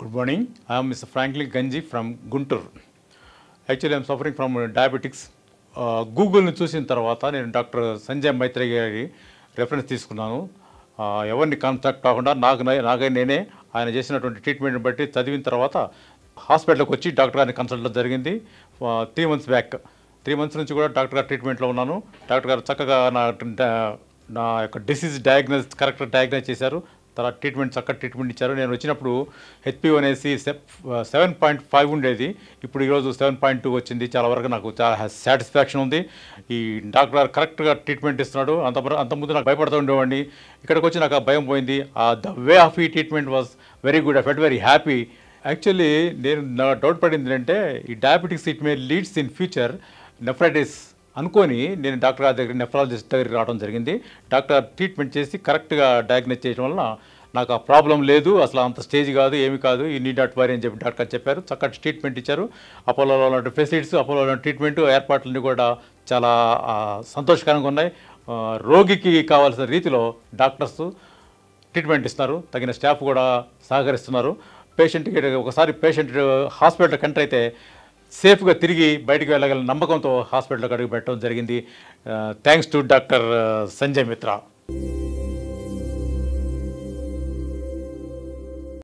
Good morning. I am Mr. Franklin Ganji from Guntur. Actually, I am suffering from diabetics. గూగుల్ని చూసిన తర్వాత నేను doctor Sanjay మైత్రి గారి reference తీసుకున్నాను. ఎవరిని కాంటాక్ట్ కాకుండా నేనే ఆయన చేసినటువంటి ట్రీట్మెంట్ని బట్టి చదివిన తర్వాత హాస్పిటల్కి వచ్చి డాక్టర్ గారిని కన్సల్ట్ జరిగింది. 3 months బ్యాక్ 3 months నుంచి కూడా డాక్టర్ గారు ట్రీట్మెంట్లో ఉన్నాను. డాక్టర్ గారు చక్కగా నా యొక్క డిసీజ్ కరెక్ట్ డయాగ్నైజ్ చేశారు. తర్వాత చక్కగా ట్రీట్మెంట్ ఇచ్చారు. నేను వచ్చినప్పుడు హెచ్పిఓ అనేసి 7.5 ఉండేది. ఇప్పుడు ఈరోజు 7.2 వచ్చింది. చాలా వరకు నాకు చాలా సాటిస్ఫాక్షన్ ఉంది. ఈ డాక్టర్ గారు కరెక్ట్గా ట్రీట్మెంట్ ఇస్తున్నాడు. అంతకుముందు నాకు భయపడుతూ ఉండేవాడిని. ఇక్కడికి వచ్చి నాకు ఆ భయం పోయింది. ద వే ఆఫ్ ఈ treatment was very good. I felt very happy. Actually నా డౌట్ పడింది అంటే ఈ diabetics it may leads in future nephritis అనుకొని నేను డాక్టర్ గారి దగ్గర నెఫ్రాలజిస్ట్ దగ్గరికి రావడం జరిగింది. డాక్టర్ ట్రీట్మెంట్ చేసి కరెక్ట్గా డయాగ్నైజ్ చేయడం వల్ల నాకు ఆ ప్రాబ్లం లేదు, అసలు అంత స్టేజ్ కాదు, ఏమి కాదు, ఈ నీడ్ నాట్ వరీ అని చెప్పి డాక్టర్ చెప్పారు. చక్కటి ట్రీట్మెంట్ ఇచ్చారు. అపోలోలో ఉన్న ఫెసిలిటీస్, అపోలోలో ట్రీట్మెంట్ ఏర్పాట్లన్నీ కూడా చాలా సంతోషకరంగా ఉన్నాయి. రోగికి కావాల్సిన రీతిలో డాక్టర్స్ ట్రీట్మెంట్ ఇస్తున్నారు. తగిన స్టాఫ్ కూడా సహకరిస్తున్నారు. ఒకసారి పేషెంట్ హాస్పిటల్కి ఎంటర్ అయితే సేఫ్గా తిరిగి బయటకు వెళ్ళగల నమ్మకంతో హాస్పిటల్కి అడుగు పెట్టడం జరిగింది. Thanks to doctor Sanjay Mitra.